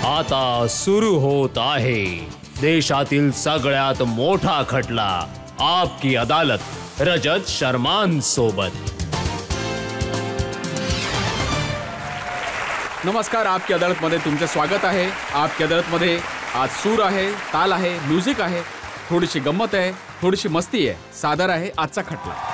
आता सुरू होत आहे देशातील सगळ्यात मोठा खटला आपकी अदालत रजत शर्मान सोबत। नमस्कार, आपकी अदालत मध्ये तुमचे स्वागत आहे। आपकी अदालत मध्ये आज सूर आहे, ताल आहे, म्युझिक आहे, थोडीशी गंमत आहे, थोडीशी मस्ती आहे। सादर आहे आजचा खटला।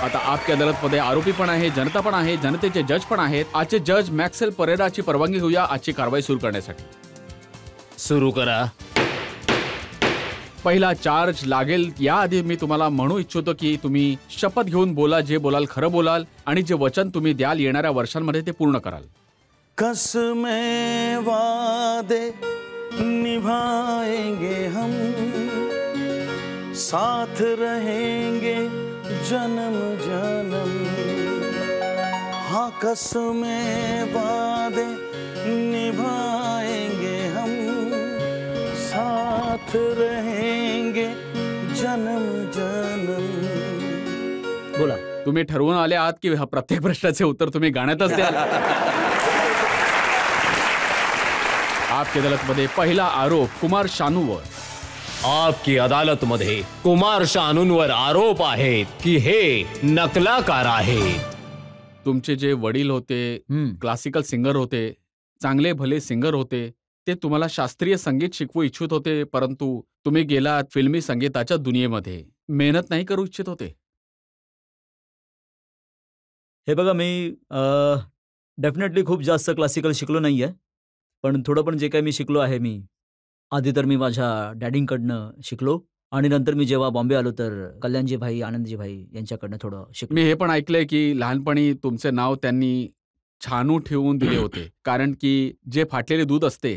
आता आपकी अदालत मध्ये आरोपी पण आहे, जनता पण आहे, जनतेचे जज पण आहेत। आजचे जज मॅक्सेल परेराची परवानगी घेऊया आजची कारवाई सुरू करण्यासाठी। सुरू करा। पहिला चार्ज लागेल याआधी मी तुम्हाला म्हणू इच्छितो की तुम्ही शपथ घेऊन बोला, जे बोलाल खरं बोलाल आणि जे वचन तुम्ही द्याल येणाऱ्या वर्षांमध्ये ते पूर्ण कराल। कसमें वादे निभाएंगे हम, साथ रहेंगे जन्म जन्म। हाँ, कसमें वादे निभाएंगे हम, साथ रहेंगे जन्म जन्म। बोला, तुम्ही ठरवून आले आहात की प्रत्येक प्रश्नाचे उत्तर तुम्ही गाण्यातच द्याल? आपकी अदालत मध्ये पहिला आरोप कुमार शानूवर। आपकी अदालत मध्ये कुमार शानूंवर आरोप आहेत की हे नकलाकार आहेत। तुमचे जे वडील होते क्लासिकल सिंगर होते, चांगले भले सिंगर होते, ते तुम्हाला शास्त्रीय संगीत शिकवू इच्छित होते, परंतु तुम्ही गेलात फिल्मी संगीताच्या दुनियेमध्ये, मेहनत नाही करू इच्छित होते। हे बघा, मी डेफिनेटली खूप जास्त क्लासिकल शिकलो नाहीये, पण थोडं पण जे काही मी शिकलो आहे, मी आधी तर मी माझ्या डॅडींकडनं शिकलो आणि नंतर मी जेव्हा बॉम्बे आलो तर कल्याणजी भाई, आनंदजी भाई यांच्याकडनं थोडं शिकलो। मी हे पण ऐकलंय की लहानपणी तुमचे नाव त्यांनी छानू ठेवून दिले होते, कारण की जे फाटलेले दूध असते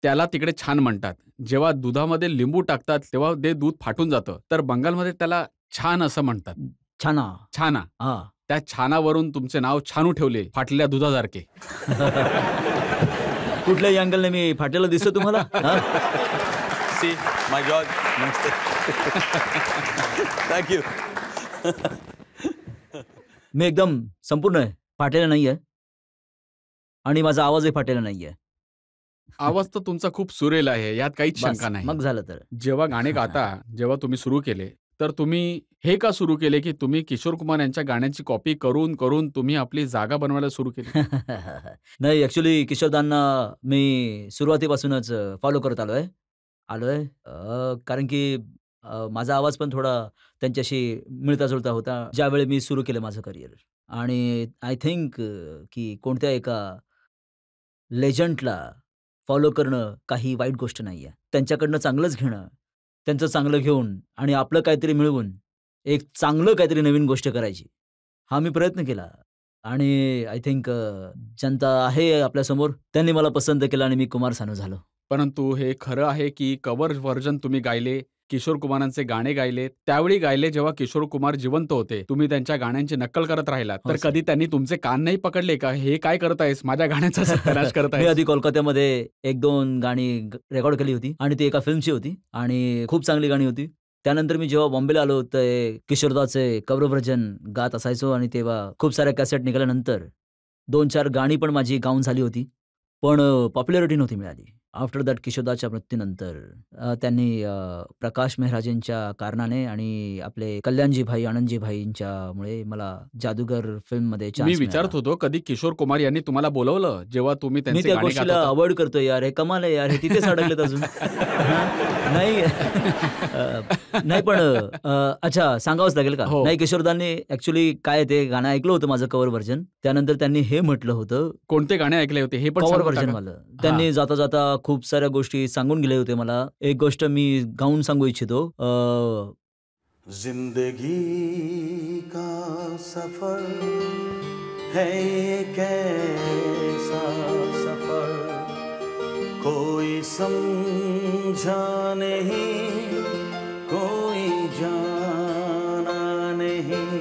त्याला तिकडे छान म्हणतात। जेव्हा दुधामध्ये लिंबू टाकतात तेव्हा ते दूध फाटून जातं, तर बंगालमध्ये त्याला छान असं म्हणतात। छाना। छाना। हा, त्या छानावरून तुमचे नाव छानू ठेवले, फाटलेल्या दुधासारखे। कुठल्याही अँगलने मी फाटलेलं दिसतो तुम्हाला? सी माय गॉड, नमस्ते। Thank you. मी एकदम संपूर्ण फाटलेलं नाहीये आणि माझा आवाजही फाटलेला नाहीये। आवाज तर तुमचा खूप सुरेल आहे, यात काहीच शंका नाही। मग झालं तर जेव्हा गाणे गाता, जेव्हा तुम्ही सुरू केले, तर तुम्ही हे का सुरू केले की तुम्ही किशोर कुमार यांच्या गाण्यांची कॉपी करून करून तुम्ही आपली जागा बनवायला सुरू केली? नाही, ऍक्च्युली किशोरदांना मी सुरुवातीपासूनच फॉलो करत आलोय, कारण की माझा आवाज पण थोडा त्यांच्याशी मिळता जुळता होता ज्यावेळी मी सुरू केलं माझं करिअर। आणि आय थिंक की कोणत्या एका लेजंडला फॉलो करणं काही वाईट गोष्ट नाही आहे। त्यांच्याकडनं चांगलंच घेणं, त्यांचं चांगलं घेऊन आणि आपलं काहीतरी मिळवून एक चांगलं काहीतरी नवीन गोष्ट करायची, हा मी प्रयत्न केला। आणि आय थिंक जनता आहे आपल्यासमोर, त्यांनी मला पसंत केलं आणि मी कुमार सानू झालो। परंतु हे खरं आहे की कव्हर व्हर्जन तुम्ही गायले, किशोर कुमारांचे गाणे गायले, त्यावेळी गायले जेव्हा किशोर कुमार जिवंत होते, तुम्ही त्यांच्या गाण्यांची नक्कल करत राहिलात, तर कधी त्यांनी तुमचे कान नाही पकडले का? हे काय करत आहेस, माझ्या गाण्याचा सत्यानाश करत आहेस? मी आधी कोलकात्यामध्ये 1-2 गाणी रेकॉर्ड केली होती आणि ती एका फिल्मची होती आणि खूप चांगली गाणी होती। त्यानंतर मी जेव्हा बॉम्बेला आलो तर किशोरदाचे कव्हर व्हर्जन गात असायचो आणि तेव्हा खूप साऱ्या कॅसेट निघाल्यानंतर 2-4 गाणी पण माझी गाऊन झाली होती, पण पॉप्युलॅरिटी नव्हती मिळाली। आफ्टर दॅट किशोरदाच्या मृत्यूनंतर त्यांनी प्रकाश मेहराजेंच्या कारणाने आणि आपले कल्याणजी भाई, आनंदजी भाईंच्यामुळे मला जादूगर फिल्ममध्ये चान्स मी विचारत होतो, कधी किशोर कुमार यांनी तुम्हाला बोलवलं जेव्हा तुम्ही मी त्यांचे त्या गाणे गात गोष्टीला होता? अवॉइड करतोय यार, हे कमाल आहे यार, हे तिथेच अडकलेत अजून। नाही नाही, पण अच्छा सांगावंच लागेल का? हो. नाही, किशोरदांनी ऍक्च्युली काय ते गाणं ऐकलं होतं माझं कव्हर व्हर्जन, त्यानंतर त्यांनी हे म्हटलं होतं, कोणते गाणे ऐकले होते हे पण कव्हर सांगू व्हर्जन टाका. वालं, त्यांनी जाता जाता खूप साऱ्या गोष्टी सांगून गेले होते मला। एक गोष्ट मी गाऊन सांगू इच्छितो, जिंदगी का सफर है ये कैसा सफर, कोई समझा नहीं, कोई जाना नहीं,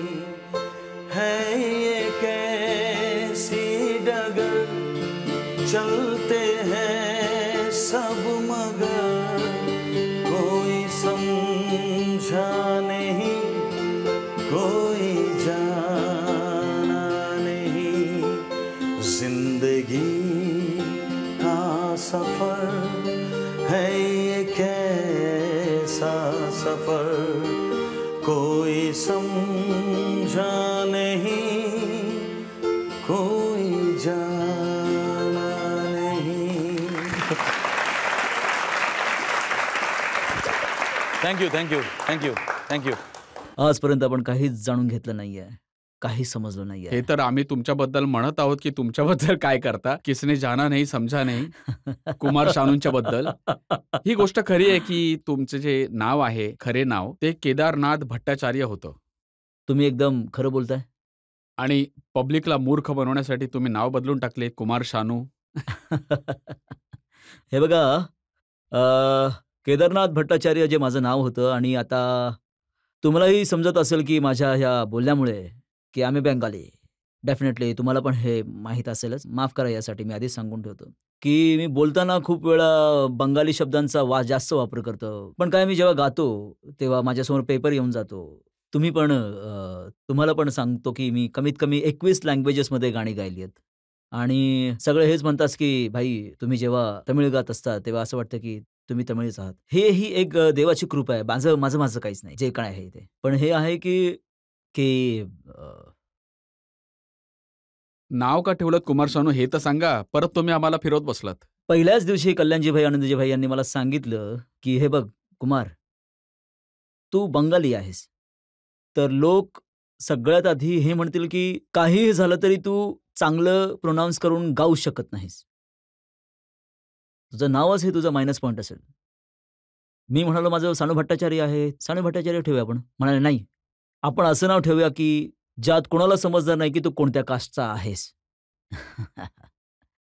है ये कैसी डगर, चलते हैं सब मगर कोई समझा है ये कैसा सफर कोई समझा नहीं कोई जाना नहीं. Thank you thank you thank you thank you. आजपर्यंत आपण काहीच जाणून घेतलं नाहीये, काही समजलं हे नाहीये. तर आम्ही तुमच्याबद्दल म्हणत आहोत की तुमच्याबद्दल काय करता, किसने जाना नाही समजा नाही, कुमार शानूंच्या बद्दल. ही गोष्ट खरी आहे की तुमचे जे नाव आहे, खरे नाव ते केदारनाथ भट्टाचार्य होतं तुम्ही एकदम खरं बोलताय. आणि पब्लिकला मूर्ख बनवण्यासाठी तुम्ही नाव बदलून टाकले कुमार शानू. हे बघा, केदारनाथ भट्टाचार्य जे माझं नाव होतं आणि आता तुम्हालाही समजत असेल की माझ्या ह्या बोलण्यामुळे की आम्ही बंगाली. डेफिनेटली तुम्हाला पण हे माहीत असेलच. माफ करा यासाठी मी आधीच सांगून ठेवतो की मी बोलताना खूप वेळा बंगाली शब्दांचा जास्त वापर करतो. पण काय मी जेव्हा गातो तेव्हा माझ्यासमोर पेपर येऊन जातो. तुम्हाला पण सांगतो की मी कमीत कमी 21 लँग्वेजेसमध्ये गाणी गायली आहेत. आणि सगळे हेच म्हणतात की भाई तुम्ही जेव्हा तमिळ गात असता तेव्हा असं वाटतं की तुम्ही तमिळच आहात. हे ही एक देवाची कृपा आहे. माझं काहीच नाही जे काय आहे ते. पण हे आहे की की नाव का ठेवलं कुमार शानू हे तर सांगा. परत तुम्ही आम्हाला फिरवत बसलात. पहिल्याच दिवशी कल्याणजी भाई, आनंदजी भाई यांनी मला सांगितलं की हे बघ कुमार, तू बंगाली आहेस. तर लोक सगळ्यात आधी हे म्हणतील की काहीही झालं तरी तू चांगलं प्रोनाऊन्स करून गाऊ शकत नाहीस. तुझं नावच हे तुझं मायनस पॉईंट असेल. मी म्हणालो माझं सानू भट्टाचार्य आहे, सानू भट्टाचार्य ठेवूया आपण. म्हणाले नाही, आपण असं नाव ठेवूया की ज्यात कोणाला समजणार नाही की तू कोणत्या कास्टचा आहेस.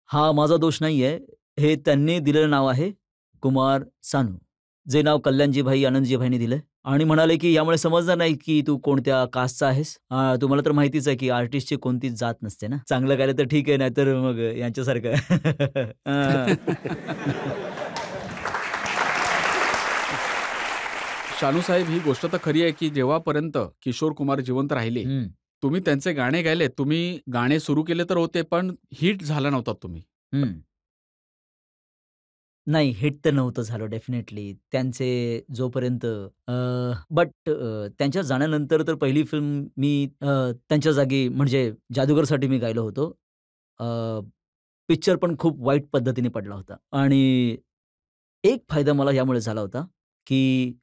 हा माझा दोष नाहीये. हे त्यांनी दिलेलं नाव आहे कुमार सानू, जे नाव कल्याणजी भाई, आनंदजी भाईंनी दिलं. आणि म्हणाले की यामुळे समजणार नाही की तू कोणत्या कास्टचा आहेस. तुम्हाला तर माहितीच आहे की आर्टिस्टची कोणतीच जात नसते ना. चांगलं गायलं तर ठीक आहे, नाहीतर मग यांच्यासारखं. शानू साहेब, ही गोष्ट तर खरी आहे की जेव्हापर्यंत किशोर कुमार जिवंत राहिले तुम्ही त्यांचे गाणे गायले. तुम्ही गाणे सुरू केले तर होते पण हिट झाला नव्हता तुम्ही. नाही, हिट तर नव्हतं झालं डेफिनेटली. त्यांचे जोपर्यंत बट त्यांच्या जाण्यानंतर तर पहिली फिल्म मी त्यांच्या जागी म्हणजे जादूगरसाठी मी गायलो होतो. पिक्चर पण खूप वाईट पद्धतीने पडला होता. आणि एक फायदा मला यामुळे झाला होता की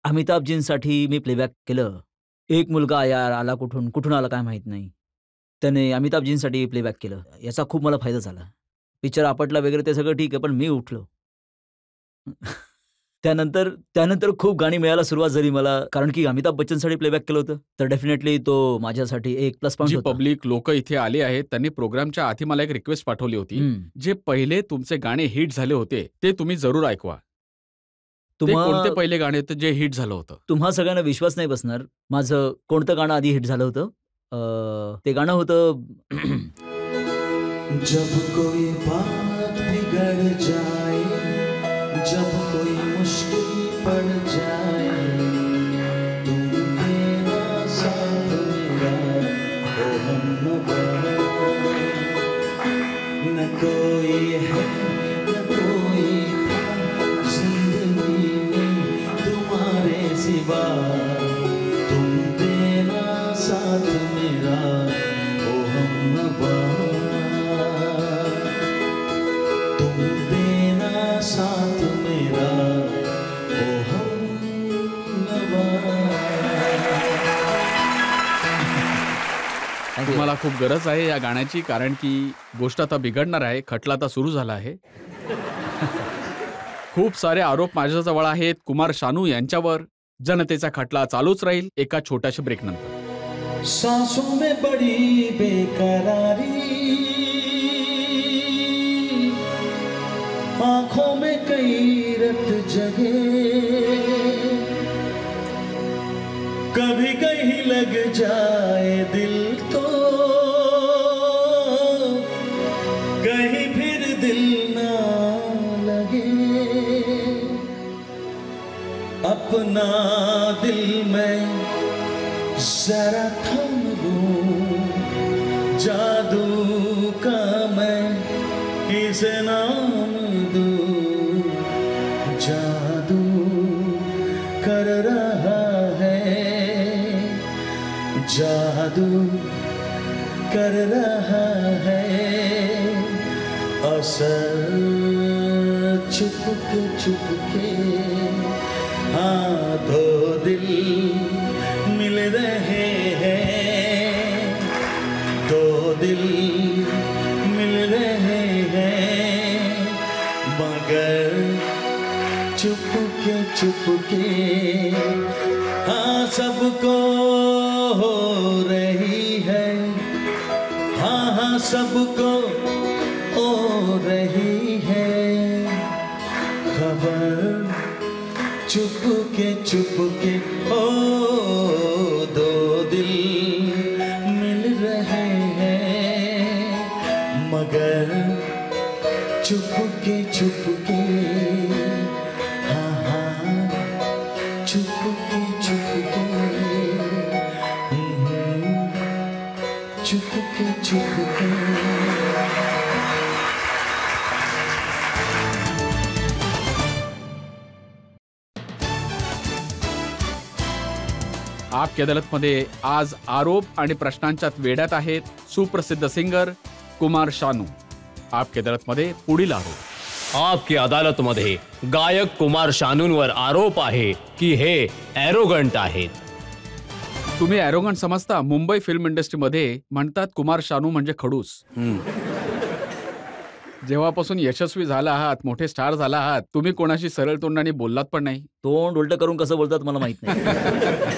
अमिताभजींसाठी मी प्लेबॅक केलं. एक मुलगा आला कुठून आला काय माहीत नाही. त्याने अमिताभजींसाठी प्लेबॅक केलं. याचा खूप मला फायदा झाला. पिक्चर आपटला वगैरे ते सगळं ठीक आहे, पण मी उठलो. त्यानंतर खूप गाणी मिळायला सुरुवात झाली मला, कारण की अमिताभ बच्चनसाठी प्लेबॅक केलं होतं. तर डेफिनेटली तो माझ्यासाठी एक प्लस पॉईंट जी होता. पब्लिक लोक इथे आले आहेत त्यांनी प्रोग्रामच्या आधी मला एक रिक्वेस्ट पाठवली होती. जे पहिले तुमचे गाणे हिट झाले होते ते तुम्ही जरूर ऐकवा. ते कोणते पहिले गाणे होते जे हिट झालं होतं? तुम्हा सगळ्यांना विश्वास नाही बसणार. माझं कोणतं गाणं आधी हिट झालं होतं? ते गाणं होतं जब कोई बात बिगड़ जाए, जब कोई मुश्किल पड़ जाए, तुम देना साथ मेरा ओ हमनवा. न कोई है न कोई था जिंदगी में तुम्हारे सिवा, तुम देना साथ मेरा ओ हमनवा. तुम देना साथ मेरा ओ हमनवा. तुम्हाला खूप गरज आहे या गाण्याची, कारण की गोष्ट आता बिघडणार आहे. खटला आता सुरू झाला आहे. खूप सारे आरोप माझ्याजवळ आहेत कुमार शानू यांच्यावर. जनतेचा खटला चालूच राहील एका छोट्याशा ब्रेक नंतर. सांसों में बड़ी बेकरारी, आंखों में कई रत जगे, कभी कहीं लग जाए दिल तो कहीं फिर दिल ना लगे. अपना दिल में जरा थम लूं, जादू का मैं किसे नाम दूं, जादू कर रहा है, जादू कर रहा है, असर चुपके चुपके। हाँ, दो दिल मिल रहे हैं, दो दिल मिल रहे हैं, मगर चुपके चुपके। हाँ, सबको हो रही है, हाँ हाँ सबको हो रही है खबर, चुपके चुपके। ओ दो दिल मिल रहे हैं, मगर चुपके चुपके। हाँ हाँ चुपके चुपके, चुपके चुपके। आपकी अदालतमध्ये आज आरोप आणि प्रश्नांच्या वेड्यात आहेत सुप्रसिद्ध सिंगर कुमार शानू। आपकी अदालतमध्ये पुढील आरोप। आपकी अदालतमध्ये गायक कुमार शानूंवर आरोप आहे की हे ॲरोगंट आहेत। तुम्ही ॲरोगंट समजता? मुंबई फिल्म इंडस्ट्रीमध्ये म्हणतात कुमार शानू म्हणजे खडूस। जेव्हापासून यशस्वी झाला आहात, मोठे स्टार झाला आहात, तुम्ही कोणाशी सरळ तोंडाने बोललात पण नाही। तोंड उलटं करून कसं बोलतात मला माहित नाही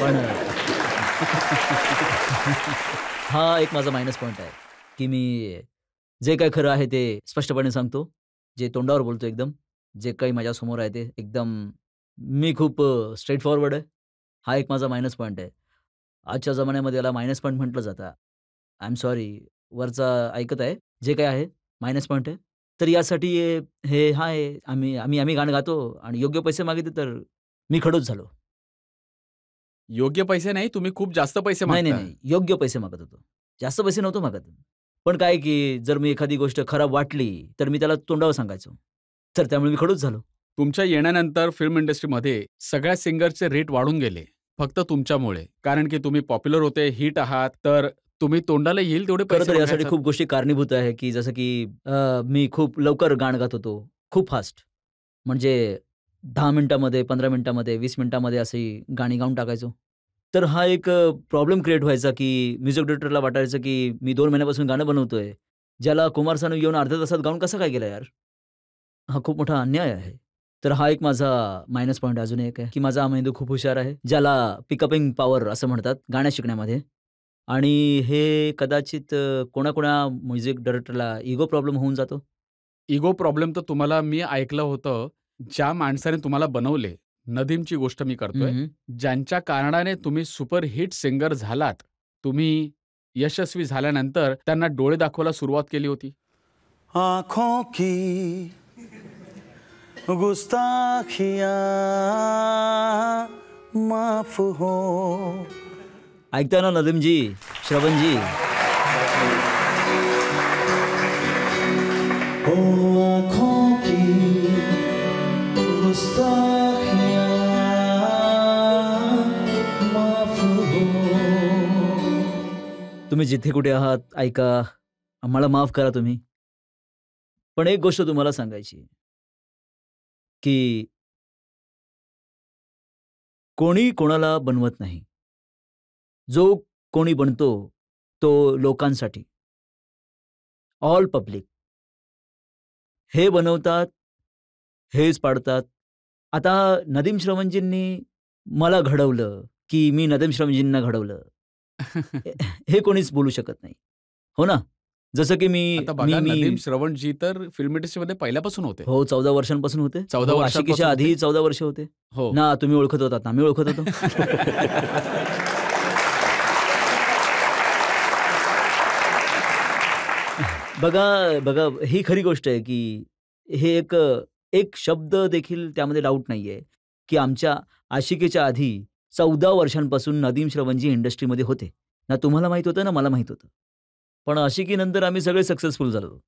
पण हा एक माझा मायनस पॉईंट आहे की मी जे काय खरं आहे ते स्पष्टपणे सांगतो, जे तोंडावर बोलतो एकदम, जे काही माझ्यासमोर आहे ते एकदम, मी खूप स्ट्रेट फॉरवर्ड आहे। हा एक माझा मायनस पॉईंट आहे। आजच्या जमान्यामध्ये याला मायनस पॉईंट म्हटलं जातं। आय एम सॉरी, वरचा ऐकत आहे, जे काय आहे मायनस पॉईंट आहे। तर यासाठी हे हा आहे, आम्ही गाणं गातो आणि योग्य पैसे मागितले तर मी खडूस झालो। योग्य पैसे नाही, तुम्ही खूप जास्त पैसे नाही मागता। नाही, योग्य पैसे मागत होतो, जास्त पैसे नव्हतो मागत। पण काय की जर मी एखादी गोष्ट खराब वाटली तर मी त्याला तोंडावर सांगायचो, तर त्यामुळे मी खडूस झालो। तुमच्या येण्यानंतर फिल्म इंडस्ट्रीमध्ये सगळ्या सिंगरचे रेट वाढून गेले, फक्त तुमच्यामुळे। कारण की तुम्ही पॉप्युलर होते, हिट आहात, तर तुम्ही तोंडाला येईल तेवढे खरं पैसे तर यासाठी मागायचा। खूप गोष्टी कारणीभूत आहे की जसं की मी खूप लवकर गाणं गात होतो, खूप फास्ट, म्हणजे 10 मिनिटामध्ये, 15 मिनिटामध्ये, 20 मिनिटामध्ये अशी गाणी गाऊन टाकायचो। तर हा एक प्रॉब्लेम क्रिएट व्हायचा की म्युझिक डायरेक्टरला वाटायचं की मी 2 महिन्यापासून गाणं बनवतोय, ज्याला कुमार सानू येऊन अर्ध्या तासात गाऊन कसं काय गेला यार? हा खूप मोठा अन्याय आहे। तर हा एक माझा मायनस पॉईंट अजून एक आहे की माझा हा मेंदू खूप हुशार आहे, ज्याला पिकअपिंग पॉवर असं म्हणतात गाणं शिकण्यामध्ये। आणि हे कदाचित कोणा म्युझिक डायरेक्टरला इगो प्रॉब्लेम होऊन जातो। इगो प्रॉब्लेम तर तुम्हाला मी ऐकलं होतं, ज्या माणसाने तुम्हाला बनवले, नदीमची गोष्ट मी करतोय, ज्यांच्या कारणाने तुम्ही सुपरहिट सिंगर झालात, तुम्ही यशस्वी झाल्यानंतर त्यांना डोळे दाखवायला सुरुवात केली होती। आँखों की गुस्ताखियाँ माफ हो। ऐकता ना नदीमजी, श्रवणजी? ओ आँखों की गुस्ताखियाँ माफ हो। तुम्ही जिथे कुठे आहात ऐका, आम्हाला माफ करा तुम्ही। पण एक गोष्ट तुम्हाला सांगायची की कोणी कोणाला बनवत नाही, जो कोणी बनतो तो लोकांसाठी, ऑल पब्लिक। हे बनवतात, हेच पाडतात। आता नदीम श्रवणजींनी मला घडवलं की मी नदीम श्रवणजींना घडवलं, हे कोणीच बोलू शकत नाही, हो ना? जसं की आता बघा, नदीम श्रवणजी तर फिल्म इंडस्ट्रीमध्ये पहिल्यापासून होते। हो, 14 वर्षांपासून होते। 14 हो, वर्षांपासून आशिकीच्या होते? आधी 14 वर्ष होते हो ना। तुम्ही ओळखत होतात ना, मी ओळखत होतो। बघा, ही खरी गोष्ट आहे की हे एक शब्द देखील त्यामध्ये डाऊट नाहीये की आमच्या आशिकीच्या आधी 14 वर्षांपासून नदीम श्रवणजी इंडस्ट्रीमध्ये होते ना। तुम्हाला माहित होतं ना, मला माहित होतं। पण आशिकीनंतर आम्ही सगळे सक्सेसफुल झालो।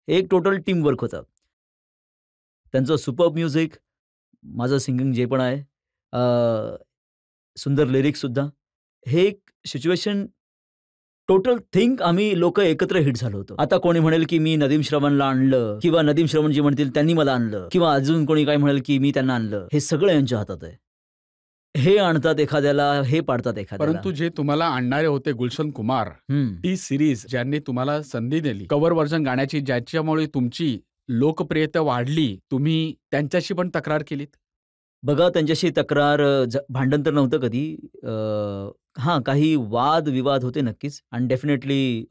एक टोटल टीम वर्क होता। त्यांचं सुपर्ब म्युझिक, माझं सिंगिंग जे पण आहे, सुंदर लिरिक्ससुद्धा, हे एक सिच्युएशन टोटल थिंक आम्ही लोक एकत्र हिट झालो होतो. आता कोणी म्हणेल की मी नदीम श्रवणला आणलं, किंवा नदीम श्रवणजी म्हणतील त्यांनी मला आणलं, किंवा अजून कोणी काय म्हणेल की मी त्यांना आणलं. हे सगळं यांच्या हातात आहे. हे आणतात एखाद्याला, हे पाडतात एखाद्याला. परंतु जे तुम्हाला आणणारे होते गुलशन कुमार, टी सिरीज ज्यांनी तुम्हाला संधी दिली कव्हर व्हर्जन गाण्याची, ज्याच्यामुळे तुमची लोकप्रियता वाढली, तुम्ही त्यांच्याशी पण तक्रार केलीत? बघा, त्यांच्याशी तक्रार, भांडण तर नव्हतं कधी. हां, काही वाद विवाद होते नक्कीच. आणि डेफिनेटली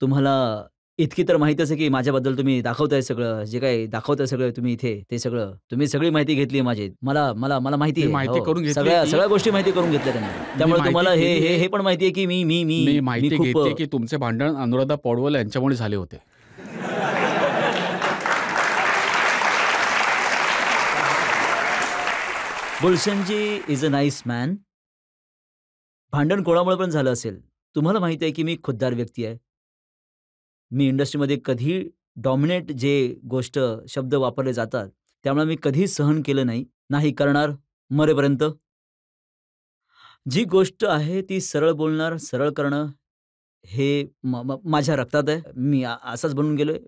तुम्हाला इतकी तर माहितीच आहे की माझ्याबद्दल तुम्ही दाखवताय सगळं, जे काही दाखवताय सगळं तुम्ही इथे, ते सगळं तुम्ही सगळी माहिती घेतली आहे माझी. मला मला मला माहिती आहे, माहिती करून घेतली सगळ्या गोष्टी माहिती करून घेतल्या त्यांनी. त्यामुळे तुम्हाला हे पण माहिती आहे की मी माहिती घेतली की तुमचे भांडण अनुराधा पौडवाल यांच्यामुळे झाले होते. गुलशनजी इज अ नाईस मॅन. भांडण कोणामुळे पण झालं असेल, तुम्हाला माहिती आहे की मी खुद्दार व्यक्ती आहे. मी इंडस्ट्रीमध्ये कधी डॉमिनेट जे गोष्ट शब्द वापरले जातात, त्यामुळे मी कधी सहन केलं नाही, नाही करणार मरेपर्यंत. जी गोष्ट आहे ती सरळ बोलणार, सरळ करणं, हे माझ्या रक्तात आहे. मी असाच बनून गेलोय,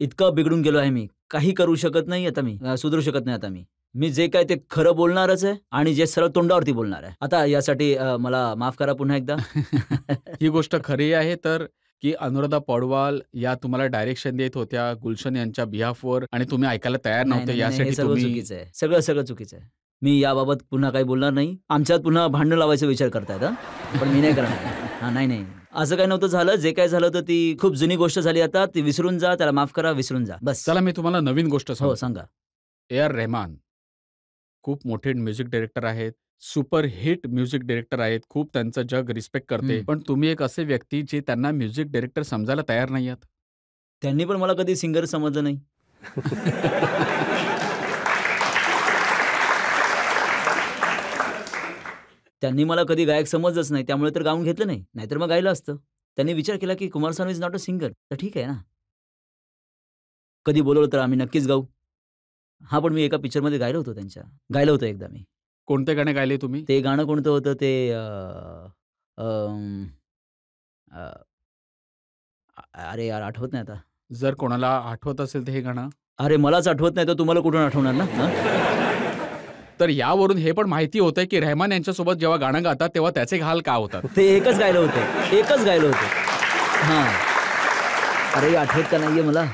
इतका बिघडून गेलो आहे मी, काही करू शकत नाही आता, मी सुधरू शकत नाही आता. मी जे काय ते खरं बोलणारच आहे, आणि जे सरळ तोंडावरती बोलणार आहे. आता यासाठी मला माफ करा पुन्हा एकदा. ही गोष्ट खरी आहे तर की अनुराधा पौडवाल या तुम्हाला डायरेक्शन देत होत्या गुलशन यांच्या बिहाफवर, आणि तुम्ही ऐकायला तयार नव्हते. यासाठी सगळं तुम्ही चुकीचं आहे, सगळं चुकीचं आहे. मी याबाबत पुन्हा काही बोलणार नाही. आमच्यात पुन्हा भांडण लावायचा विचार करतायत, पण मी नाही करणार. हां, नाही, असं काही नव्हतं झालं. जे काय झालं होतं ती खूप जुनी गोष्ट झाली. आता ती विसरून जा, त्याला माफ करा, विसरून जा, बस. चला, मी तुम्हाला नवीन गोष्ट हो, सांगतो. सांगा. A.R. रेहमान खूप मोठे म्युझिक डायरेक्टर आहेत, सुपर हिट म्युझिक डायरेक्टर आहेत, खूप त्यांचं जग रिस्पेक्ट करते. पण तुम्ही एक असे व्यक्ती जे त्यांना म्युझिक डायरेक्टर समजायला तयार नाही आहात. त्यांनी पण मला कधी सिंगर समजलं नाही. त्यांनी मला कधी गायक समजलंच नाही, त्यामुळे तर गाऊन घेतलं नाही, नाहीतर मग गायलं असतं. त्यांनी विचार केला की Kumar Sanu is not a singer, तर ठीक आहे ना, कधी बोलवलं तर आम्ही नक्कीच गाऊ. हां, पण मी एका पिक्चरमध्ये गायलं होतं एकदा मी. कोणते गाणे गायले तुम्ही? ते गाणं कोणतं होतं ते, अरे यार, आठवत नाही आता. जर कोणाला आठवत असेल तर हे गाणं. अरे, मलाच आठवत नाही तर तुम्हाला कुठून आठवणार ना. तर यावरून हे पण माहिती होतं की रेहमान यांच्यासोबत जेव्हा गाणं गातात तेव्हा त्याचे हाल का होतात. ते एकच गायलं होतं. हां, अरे आठवत का नाहीये मला.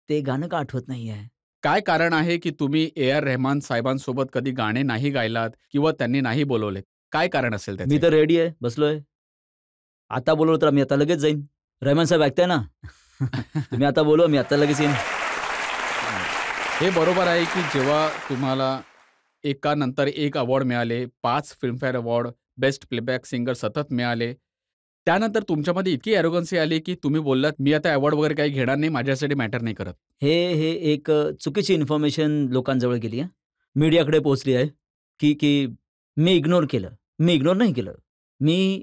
ते गाणं का आठवत नाहीये. काय कारण आहे की तुम्ही A.R. रेहमान साहेबांसोबत कधी गाणे नाही गायलात किंवा त्यांनी नाही बोलवले? काय कारण असेल त्याचे? मी तर रेडी आहे, बसलोय. आता बोलवलं तर मी आता लगेच जाईन. रेहमान साहेब ऐकताय ना? तुम्ही आता बोलवा, मी आता लगेच येईन. हे बरोबर आहे की जेव्हा तुम्हाला एकानंतर एक अवॉर्ड मिळाले, 5 Filmfare award, best playback singer सतत मिळाले, त्यानंतर तुमच्यामध्ये इतकी ॲरोगन्सी आली की तुम्ही बोललात मी आता अवॉर्ड वगैरे काही घेणार नाही, माझ्यासाठी मॅटर नाही करत. हे एक चुकीची इन्फॉर्मेशन लोकांजवळ गेली आहे, मीडियाकडे पोहोचली आहे की मी इग्नोर केलं. मी इग्नोर नाही केलं. मी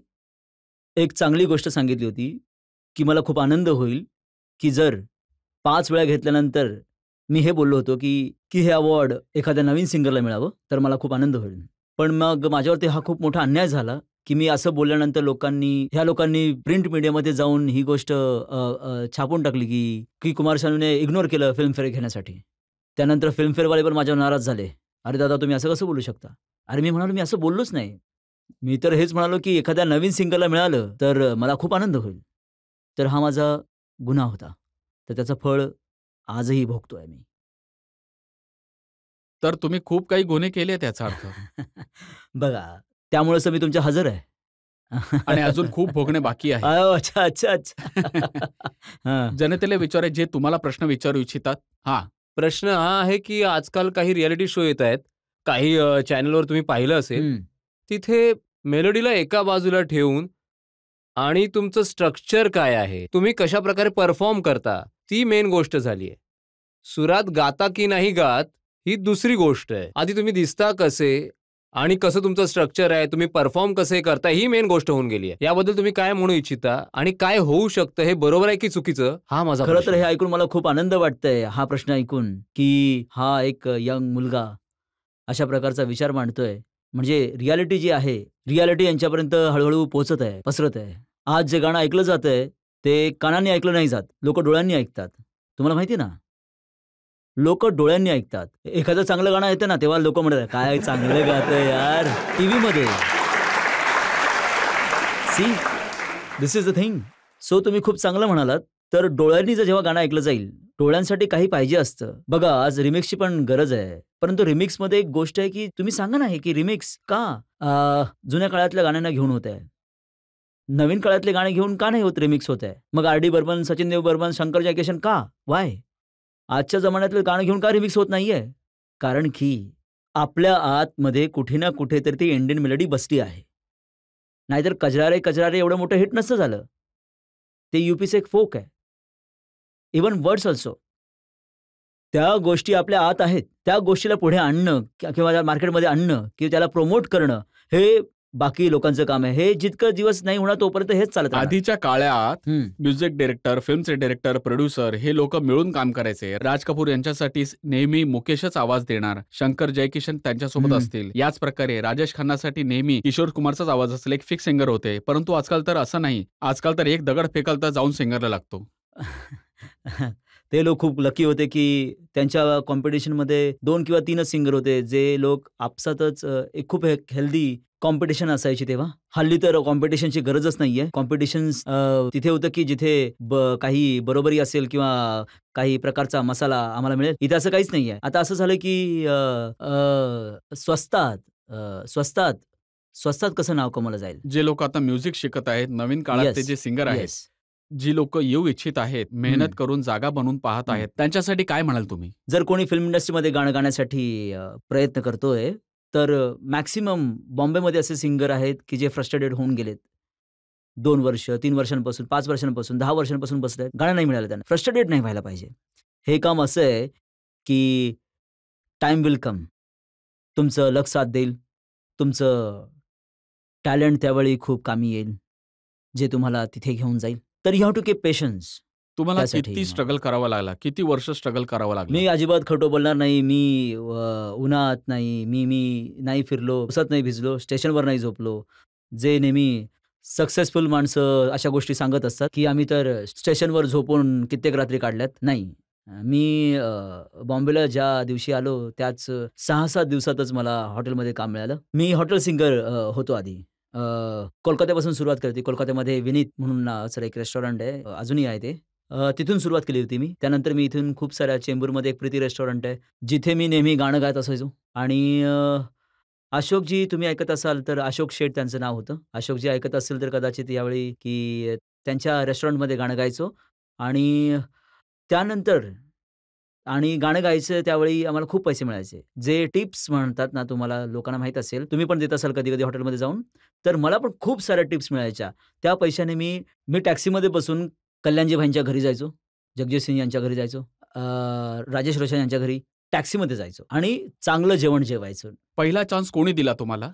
एक चांगली गोष्ट सांगितली होती की मला खूप आनंद होईल की जर 5 वेळा घेतल्यानंतर मी हे बोललो होतो की हे अवॉर्ड एखाद्या नवीन सिंगरला मिळावं तर मला खूप आनंद होईल. पण मग माझ्यावरती हा खूप मोठा अन्याय झाला की मी असं बोलल्यानंतर ह्या लोकांनी प्रिंट मीडियामध्ये जाऊन ही गोष्ट छापून टाकली की कुमार सानूने इग्नोर केलं फिल्मफेअर घेण्यासाठी. त्यानंतर फिल्मफेअरवाले पण माझ्यावर नाराज झाले. अरे दादा, तुम्ही असं कसं बोलू शकता? अरे मी म्हणालो, मी असं बोललोच नाही. मी तर हेच म्हणालो की एखाद्या नवीन सिंगरला मिळालं तर मला खूप आनंद होईल. तर हा माझा गुन्हा होता, तर त्याचं फळ आजही भोगतोय मी. तर तुम्ही खूप काही गुन्हे केले त्याचा अर्थ. बघा, त्यामुळेच मी तुमच्या हजर आहे. आणि अजून खूप भोगणे बाकी आहे. अच्छा. जनतेला विचारा जे तुम्हाला प्रश्न विचारू इच्छितात. प्रश्न हा आहे की आजकाल काही रियालिटी शो येत आहेत, काही चॅनलवर तुम्ही पाहिलं असेल, तिथे मेलोडीला एका बाजूला ठेवून आणि तुमचं स्ट्रक्चर काय आहे, तुम्ही कशा प्रकारे परफॉर्म करता, ती मेन गोष्ट झाली आहे. सुरात गाता की नाही गात ही दुसरी गोष्ट आहे. आधी तुम्ही दिसता कसे आणि कसं तुमचं स्ट्रक्चर आहे, तुम्ही परफॉर्म कसे करता, ही मेन गोष्ट होऊन गेली आहे. याबद्दल तुम्ही काय म्हणू इच्छिता आणि काय होऊ शकतं, हे बरोबर आहे की चुकीचं, हा माझा खरं तर हे ऐकून मला खूप आनंद वाटतंय, हा प्रश्न ऐकून की हा एक यंग मुलगा अशा प्रकारचा विचार मांडतोय. म्हणजे रियालिटी जी आहे, रियालिटी यांच्यापर्यंत हळूहळू पोहोचत आहे, पसरत आहे. आज जे गाणं ऐकलं जातंय, ते कानांनी ऐकलं नाही जात. लोकं डोळ्यांनी ऐकतात. तुम्हाला माहिती आहे ना? लोकं डोळ्यांनी ऐकतात. एखादं चांगलं गाणं येतं ना, तेव्हा लोकं म्हणतात, "काय चांगलं गातंय यार." टीव्हीमध्ये. See, this is the thing. So तुम्ही खूप चांगलं म्हणालात. तर डोळ्यांनी जेव्हा गाणं ऐकलं जाईल, डोळ्यांसाठी काही पाहिजे असतं. बघा, आज रिमिक्सची पण गरज आहे. परंतु रिमिक्समध्ये एक गोष्ट आहे, की तुम्ही सांगा ना, हे की रिमिक्स का जुन्या काळातल्या गाण्यांना घेऊन होत आहे? नवीन काळातले गाणे घेऊन का नाही होत, रिमिक्स होत आहे? मग आर.डी. बर्मन, सचिन देव बर्मन, शंकर जयकिशन का? व्हाय? आजच्या जमान्यातलं गाणं घेऊन का रिमिक्स होत नाहीये? कारण की आपल्या आतमध्ये कुठे ना कुठेतरी ती इंडियन मेलोडी बसली आहे. नाहीतर कजरारे कजरारे एवढं मोठं हिट नसतं झालं. ते यूपीचं एक फोक आहे. Even words also. त्या गोष्टी आपल्या आत आहेत. त्या गोष्टीला पुढे आणणं किंवा त्या मार्केटमध्ये आणणं किंवा त्याला प्रमोट करणं, हे बाकी लोकांचं काम आहे. हे जितकं दिवस नाही होणार तोपर्यंत हेच चालत राहणार. आधीच्या काळात म्युझिक डायरेक्टर, फिल्मचे डायरेक्टर, प्रोड्युसर हे लोक मिळून काम करायचे. राज कपूर यांच्यासाठी नेहमी मुकेशच आवाज देणार, शंकर जयकिशन त्यांच्यासोबत असतील. याच प्रकारे राजेश खन्नासाठी नेहमी किशोर कुमारचाच आवाज असेल, एक फिक्स सिंगर होते. परंतु आजकाल तर असं नाही. आजकाल तर एक दगड फेकाल तर जाऊन सिंगरला लागतो. ते लोक खूप लकी होते की त्यांच्या कॉम्पिटिशनमध्ये 2 किंवा 3च सिंगर होते, जे लोक आपसातच एक खूप हेल्दी कॉम्पिटिशन असायची तेव्हा. हल्ली तर कॉम्पिटिशनची गरजच नाहीये. कॉम्पिटिशन तिथे होतं की जिथे काही बरोबरी असेल किंवा काही प्रकारचा मसाला आम्हाला मिळेल. इथे असं काहीच नाहीये. आता असं झालं की स्वस्तात कसं नाव कमवलं जाईल. जे लोक आता म्युझिक शिकत आहेत, नवीन काळातले जे सिंगर आहेत, जी लोक येऊ इच्छित आहेत, मेहनत करून जागा बनवून पाहत आहेत, त्यांच्यासाठी काय म्हणाल तुम्ही? जर कोणी फिल्म इंडस्ट्रीमध्ये गाणं गाण्यासाठी प्रयत्न करतोय, तर मॅक्सिमम बॉम्बेमध्ये असे सिंगर आहेत की जे फ्रस्ट्रेटेड होऊन गेलेत. 2 वर्ष, 3 वर्षांपासून, 5 वर्षांपासून, 10 वर्षांपासून बसलेत. गाणं नाही मिळालं त्यांना. फ्रस्ट्रेटेड नाही व्हायला पाहिजे. हे काम असं आहे की टाईम विल कम. तुमचं लक साथ देईल. तुमचं टॅलेंट त्यावेळी खूप कामी येईल, जे तुम्हाला तिथे घेऊन जाईल. तर you have to keep patience. तुम्हाला किती स्ट्रगल करावा लागला? किती वर्ष स्ट्रगल करावं लागलं? मी अजिबात खोटं बोलणार नाही. मी उन्हात नाही, मी नाही फिरलो, पावसात नाही भिजलो, स्टेशनवर नाही झोपलो. जे नेहमी सक्सेसफुल माणसं अशा गोष्टी सांगत असतात की आम्ही तर स्टेशनवर झोपून कित्येक रात्री काढल्यात. नाही. मी बॉम्बेला ज्या दिवशी आलो त्याच 6-7 दिवसातच मला हॉटेलमध्ये काम मिळालं. मी हॉटेल सिंगर होतो आधी. कोलकात्यापासून सुरुवात केली होती. कोलकात्यामध्ये विनीत म्हणून नावाचं एक रेस्टॉरंट आहे, अजूनही आहे ते. तिथून सुरुवात केली होती मी. त्यानंतर मी इथून खूप साऱ्या चेंबूरमध्ये एक प्रीती रेस्टॉरंट आहे, जिथे मी नेहमी गाणं गात असायचो. आणि अशोकजी तुम्ही ऐकत असाल तर अशोक शेठ त्यांचं नाव होतं. अशोकजी ऐकत असेल तर कदाचित यावेळी की त्यांच्या रेस्टॉरंटमध्ये गाणं गायचो. आणि त्यानंतर गाणं गायचं त्यावेळी आम्हाला खूप पैसे मिळायचे. जे टिप्स म्हणतात ना, तुम्हाला लोकांना माहीत असेल, तुम्ही पण देत असाल कधी-कधी हॉटेलमध्ये जाऊन. तर मला पण खूप साऱ्या टिप्स मिळायच्या. त्या पैशाने मी टॅक्सीमध्ये बसून कल्याणजी भाईंच्या घरी जायचो, जगजीत सिंग यांच्या घरी जायचो, राजेश रोशन यांच्या घरी टॅक्सीमध्ये जायचो आणि चांगलं जेवण जेवायचो. पहिला चान्स कोणी दिला तुम्हाला?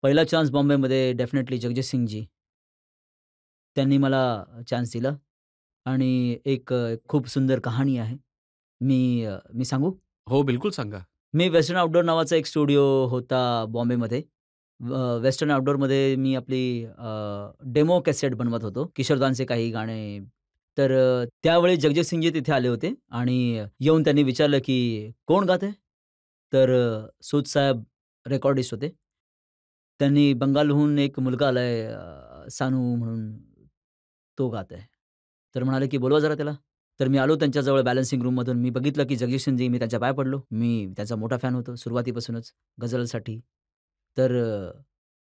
पहिला चान्स बॉम्बेमध्ये डेफिनेटली जगजीत सिंगजी. त्यांनी मला चान्स दिला. आणि एक खूप सुंदर कहाणी आहे. मी सांगू? हो, बिलकुल सांगा. मी वेस्टर्न आउटडोअर नावाचा एक स्टुडिओ होता बॉम्बेमध्ये. वेस्टर्न आउटडोअरमध्ये मी आपली डेमो कॅसेट बनवत होतो, किशोरदांचे काही गाणे. तर त्यावेळी जगजीत सिंगजी तिथे आले होते आणि येऊन त्यांनी विचारलं की कोण गात आहे? तर सूद साहेब रेकॉर्डिस्ट होते. त्यांनी बंगालहून एक मुलगा आलाय सानू म्हणून, तो गात आहे. तर म्हणाले की बोलवा जरा त्याला. तर मी आलो त्यांच्याजवळ बॅलन्सिंग रूममधून. मी बघितलं की जगजीत सिंगजी, मी त्यांच्या पाया पडलो. मी त्यांचा मोठा फॅन होतो सुरुवातीपासूनच गझलसाठी. तर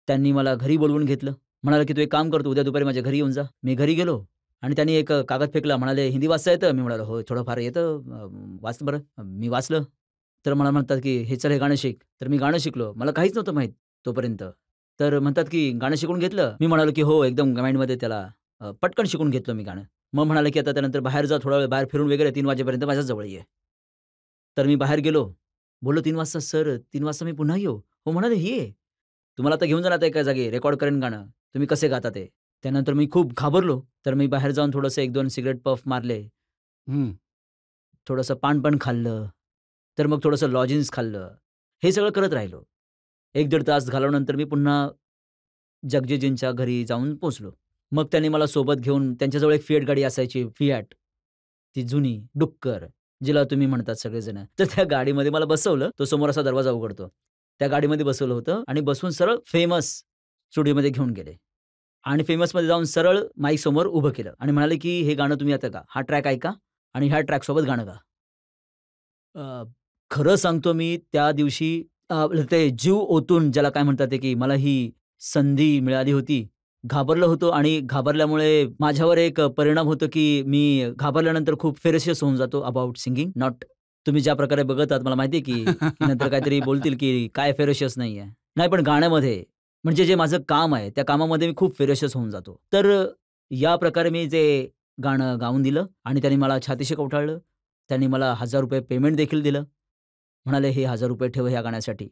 त्यांनी मला घरी बोलवून घेतलं. म्हणाले की तू एक काम कर, तू उद्या दुपारी माझ्या घरी येऊन जा. मी घरी गेलो आणि त्यांनी एक कागद फेकला. म्हणाले, हिंदी वाचता येतं? मी म्हणालो, हो थोडंफार येतं, वाच बरं. मी वाचलं. तर मला म्हणतात की हे चल, हे गाणं शिक. तर मी गाणं शिकलो. मला काहीच नव्हतं माहीत तोपर्यंत. तर म्हणतात की गाणं शिकून घेतलं? मी म्हणालो की हो, एकदम माइंडमध्ये त्याला पटकन शिकून घेतलं मी गाणं. मग म्हणाले की आता त्यानंतर बाहेर जा, थोडा वेळ बाहेर फिरून वगैरे 3 वाजेपर्यंत माझ्याजवळ ये. तर मी बाहेर गेलो. बोललो 3 वाजता सर, 3 वाजता मी पुन्हा येऊ? हो म्हणाले, ये. तुम्हाला आता घेऊन जाणार एका जागी, रेकॉर्ड करेन गाणं. तुम्ही कसे गाता ते. त्यानंतर मी खूप घाबरलो. तर मी बाहेर जाऊन थोडंसं 1-2 सिगारेट पफ मारले. थोडंसं पान पण खाल्लं. तर मग थोडंसं लॉजेन्स खाल्लं. हे सगळं करत राहिलो. 1-1.5 तास घालवल्यानंतर मी पुन्हा जगजीतजींच्या घरी जाऊन पोहोचलो. मग त्यांनी मला सोबत घेऊन त्यांच्याजवळ एक फिएट गाडी असायची, फिएट, ती जुनी डुक्कर, जिला तुम्ही म्हणतात सगळेजण. तर त्या गाडीमध्ये मला बसवलं. तो समोर असा दरवाजा उघडतो. त्या गाडीमध्ये बसवलं होतं आणि बसवून सरळ फेमस स्टुडिओमध्ये घेऊन गेले आणि फेमसमध्ये जाऊन सरळ माईक समोर उभं केलं आणि म्हणाले, की हे गाणं तुम्ही आता गा. हा ट्रॅक ऐका आणि ह्या ट्रॅकसोबत गाणं गा. खरं सांगतो मी त्या दिवशी ते जीव ओतून ज्याला काय म्हणतात ते, की मला ही संधी मिळाली होती. घाबरलो होतो आणि घाबरल्यामुळे माझ्यावर एक परिणाम होतो, की मी घाबरल्यानंतर खूप फेरशियस होऊन जातो अबाउट सिंगिंग. नॉट तुम्ही ज्या प्रकारे बघत आहात मला माहिती आहे, की नंतर काहीतरी बोलतील, की काय फेरशियस नाही आहे. नाही, पण गाण्यामध्ये म्हणजे जे माझं काम आहे त्या कामामध्ये मी खूप फेरशियस होऊन जातो. तर या प्रकारे मी जे गाणं गाऊन दिलं आणि त्यांनी मला छातीशी कवटाळलं. त्यांनी मला ₹1000 पेमेंट देखील दिलं. म्हणाले, "हे ₹1000 ठेव ह्या गाण्यासाठी."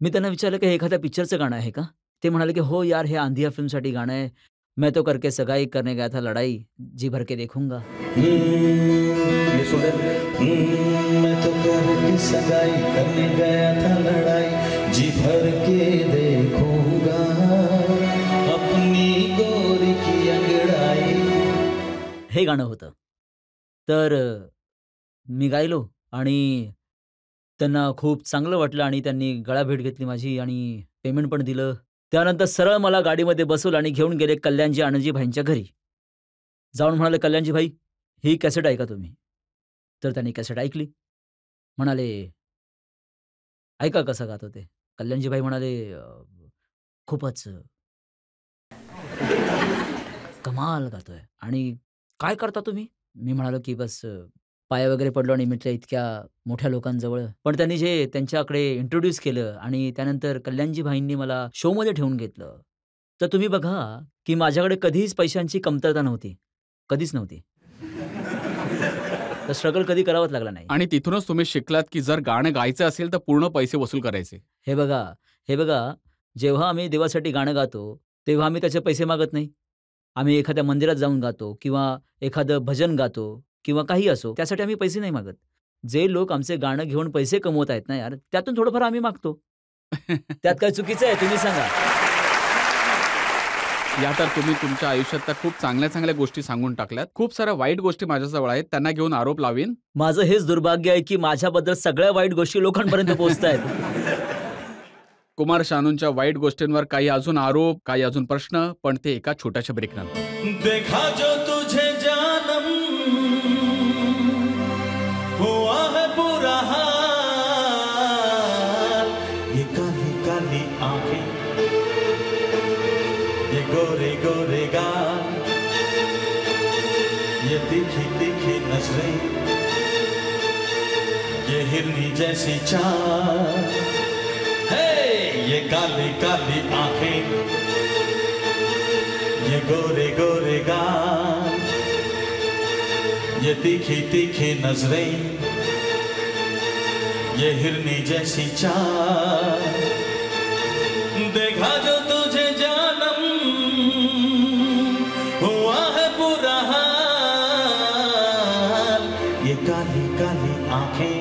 मी त्यांना विचारलं, की हे एखाद्या पिक्चरचं गाणं आहे का? ते म्हणाले, की "हो यार, हे आंधिया फिल्मसाठी गाणं आहे. मैं तो करके सगाई करने गया था लड़ाई, जी भर के देखूंगा." ये सुने मैं तो करके सगाई करने गया था लड़ाई जी भर के देखूंगा अपनी गोरी की अंगड़ाई. हे गाणं होतं. तर मी गायलो आणि त्यांना खूप चांगलं वाटलं आणि त्यांनी गळाभेट घेतली माझी आणि पेमेंट पण दिलं. त्यानंतर सरळ मला गाडीमध्ये बसवलं आणि घेऊन गेले कल्याणजी आनंदजी भाईंच्या घरी. जाऊन म्हणाले, "कल्याणजी भाई, ही कॅसेट ऐका तुम्ही." तर त्यांनी कॅसेट ऐकली. म्हणाले, "ऐका कसं गातो ते." कल्याणजी भाई म्हणाले, "खूपच कमाल गातोय आणि काय करता तुम्ही?" मी म्हणालो, की "बस पाया वगैरे पडलो आणि म्हटलं इतक्या मोठ्या लोकांजवळ." पण त्यांनी जे त्यांच्याकडे इंट्रोड्यूस केलं आणि त्यानंतर कल्याणजी भाईंनी मला शोमध्ये ठेवून घेतलं. तर तुम्ही बघा, की माझ्याकडे कधीच पैशांची कमतरता नव्हती. कधीच नव्हती. तर स्ट्रगल कधी करावाच लागला नाही. आणि तिथूनच तुम्ही शिकलात, की जर गाणं गायचं असेल तर पूर्ण पैसे वसूल करायचे. हे बघा, जेव्हा आम्ही देवासाठी गाणं गातो, तेव्हा आम्ही त्याचे पैसे मागत नाही. आम्ही एखाद्या मंदिरात जाऊन गातो किंवा एखादं भजन गातो किंवा काही असो, त्यासाठी आम्ही पैसे नाही मागत. जे लोक आमचे गाणं घेऊन पैसे कमवत आहेत ना यार, त्यातून थोडंफार आम्ही मागतो. त्यात काय चुकीचं आहे तुम्ही सांगा? या तर तुम्ही तुमच्या आयुष्यात त्या खूप चांगल्या गोष्टी सांगून टाकल्यात. खूप साऱ्या वाईट गोष्टी माझ्याजवळ आहेत, त्यांना घेऊन आरोप लावीन. माझं हेच दुर्भाग्य आहे, की माझ्याबद्दल सगळ्या वाईट गोष्टी लोकांपर्यंत पोहोचतायत. कुमार शानूंच्या वाईट गोष्टींवर काही अजून आरोप, काही अजून प्रश्न, पण ते एका छोट्याशा ब्रेकनंतर. देखा जो तुझे जानम हुआ है बुरा हाल ये काली काली आंखें ये गोरे गोरे गाल ये तीखी तीखी नजरें ये हिरनी जैसी चाल है ये काली काली आंखें ये गोरे गोरे गाल ये तीखी तीखी नजरें ये हिरनी जैसी चाल देखा जो तुझे जानम हुआ है बुरा हाल ये काली काली आंखें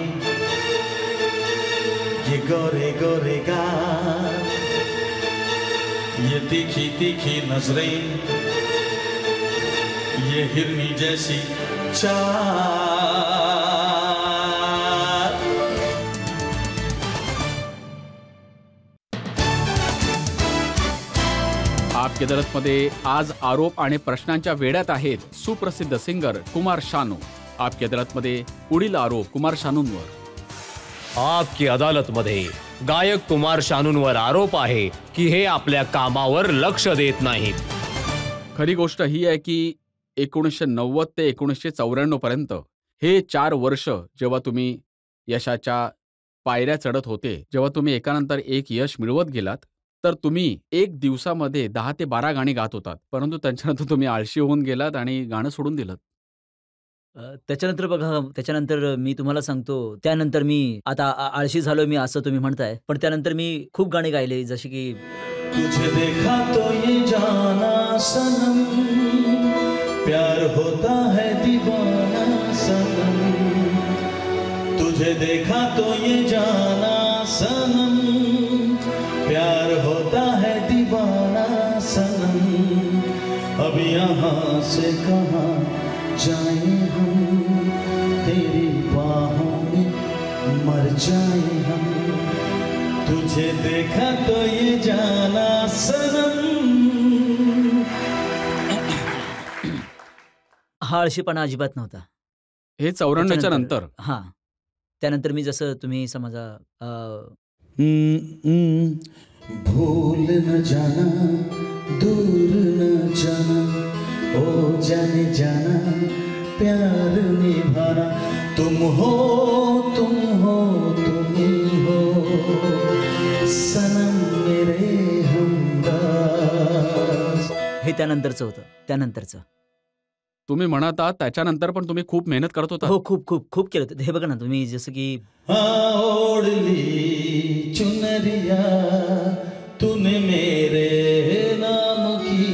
ये गोरे गोरे गाल ये तीखी तीखी नजरें ये हिरनी जैसी चाल. आपके अदालतमध्ये आज आरोप आणि प्रश्नांच्या वेड्यात आहेत सुप्रसिद्ध सिंगर कुमार शानू. आपकी अदालतमध्ये पुढील आरोप कुमार शानूंवर. आपकी अदालतमध्ये गायक कुमार शानूंवर आरोप आहे की हे आपल्या कामावर लक्ष देत नाहीत. खरी गोष्ट ही आहे की 1990 ते 1994 पर्यंत हे 4 वर्ष जेव्हा तुम्ही यशाच्या पायऱ्या चढत होते, जेव्हा तुम्ही एकानंतर एक यश मिळवत गेलात, तर तुम्ही एक दिवसामध्ये 10 ते 12 गाणी गात होतात. परंतु त्याच्यानंतर तुम्ही आळशी होऊन गेलात आणि गाणं सोडून दिलं. त्याच्यानंतर बघा, त्याच्यानंतर मी तुम्हाला सांगतो, त्यानंतर मी आता आळशी झालोय मी असं तुम्ही म्हणताय, पण त्यानंतर मी खूप गाणी गायली, जशी की तुझे देखा तो ये जाना सनम प्यार होता है दीवाना सनम तुझे देखा तो ये जाना सनम कहाँ से कहाँ जाए हम, तेरी बाहों में मर जाए हम, तुझे देखा तो ये जाना सनम. हा आळशीपणा अजिबात नव्हता. हे 94च्या नंतर. हां. त्यानंतर मी जसं तुम्ही समजा भूल न जाना, दूर न जाना, ओ जाने जाना, प्यार निभाना, तुम हो तुम ही हो, सनम मेरे हमदर्द. हे त्यानंतरचं होतं. त्यानंतरचं. तुम्ही म्हणत आहात त्याच्यानंतर पण तुम्ही खूप मेहनत करत होता. हो, खूप खूप खूप केलं होतं. हे बघा ना तुम्ही जसं की ओढ़ ली चुनरिया तूने मेरे नाम की,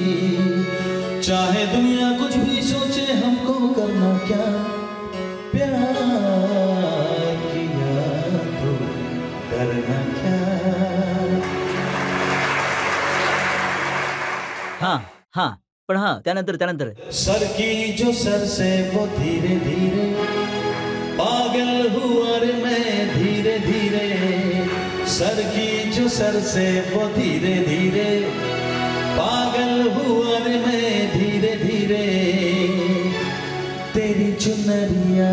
चाहे दुनिया कुछ भी सोचे हमको करना क्या, प्यार किया तो करना क्या. हां, हां. पण हां, त्यानंतर सर की जो सर से वो धीरे धीरे, पागल हुआ रे मैं धीरे धीरे, सर की जो सर से वो धीरे धीरे, पागल हुआ रे मैं धीरे धीरे, तेरी चुनरिया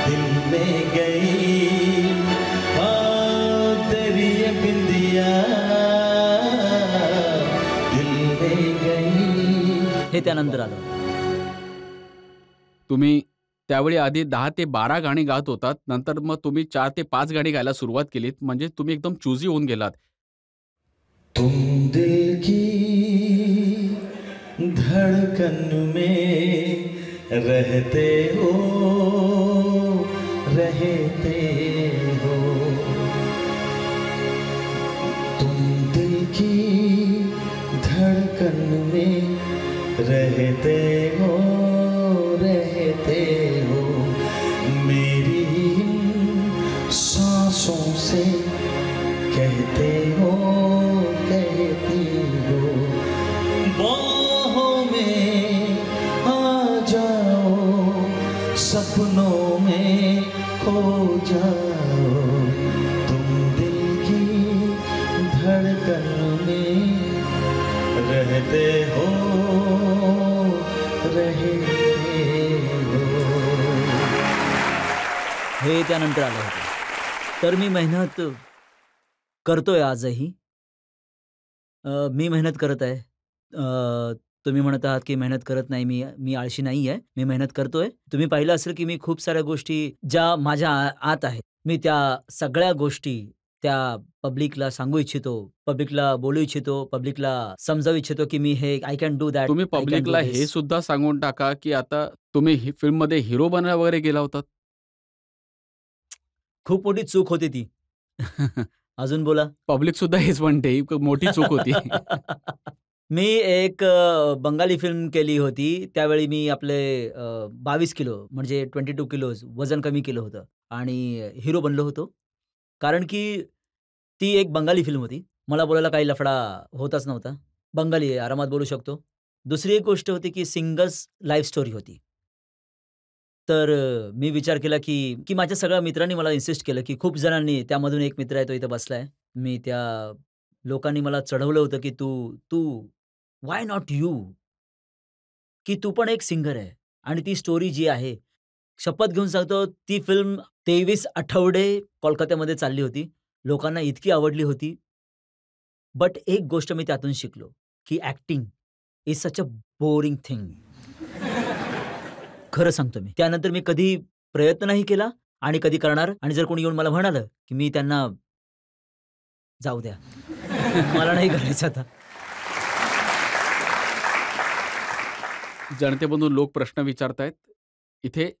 दिल में गई, हाँ तेरी ये बिंदिया दिल में गई. हे त्यानंतर आलं. तुम्ही त्यावेळी आधी 10 ते 12 गाणी गात होतात. नंतर मग तुम्ही 4 ते 5 गाणी गायला सुरुवात केलीत. म्हणजे तुम्ही एकदम चूजी होऊन गेलात. तुम दिल की धड़कन में रहते हो, रहते हो, तुम दिल की धड़कन में रहते हो, रहते हो, मेरी इन सांसों से कहते हो, कहती हो, बाहों में आ जाओ, सपनों में खो जाओ, तुम दिल की धड़कन में रहते हो, रहते हो. हे त्यानंतर आलं होतं. तर मी मेहनत करतोय आजही. मी मेहनत करत आहे. तुम्ही म्हणत आहात की मेहनत करत नाही मी आळशी नाही आहे. मी मेहनत करतोय. तुम्ही पाहिलं असेल की मी खूप साऱ्या गोष्टी ज्या माझ्या आत आहेत, मी त्या सगळ्या गोष्टी त्या पब्लिकला सांगू इच्छितो, पब्लिकला बोलू इच्छितो, पब्लिकला समजावू इच्छितो की मी हे आय कॅन डू दॅट. तुम्ही पब्लिकला हे सुद्धा सांगून टाका की आता तुम्ही फिल्ममध्ये हिरो बनायला वगैरे गेला होतात. खूप मोठी चूक होती ती. अजून बोला. पब्लिक सुद्धा हेच म्हणते ही मोठी चूक होती. मी एक बंगाली फिल्म केली होती. त्यावेळी मी आपले 22 किलो म्हणजे 22 किलोज वजन कमी केलं होतं आणि हिरो बनलो होतो. कारण की ती एक बंगाली फिल्म होती. मला बोलायला काही लफडा होताच नव्हता. बंगाली आहे, आरामात बोलू शकतो. दुसरी एक गोष्ट होती की सिंगर्स लाईफ स्टोरी होती. तर मी विचार केला की माझ्या सगळ्या मित्रांनी मला इन्सिस्ट केलं की खूप जणांनी, त्यामधून एक मित्र आहे तो इथं बसलाय. मी त्या लोकांनी मला चढवलं होतं की तू व्हाय नॉट यू? की तू पण एक सिंगर आहे आणि ती स्टोरी जी आहे, शपथ घेऊन सांगतो ती फिल्म 23 आठवडे कोलकात्यामध्ये चालली होती. लोकांना इतकी आवडली होती. बट एक गोष्ट मी त्यातून शिकलो की acting is such a boring thing. खरं सांगतो मी. त्यानंतर मी कधी प्रयत्न नाही केला आणि कधी करणार. आणि जर कोणी येऊन मला म्हणालं की मी त्यांना जाऊ द्या. मला नाही करायचं आता. जनतेमधून लोक प्रश्न विचारतायत. इथे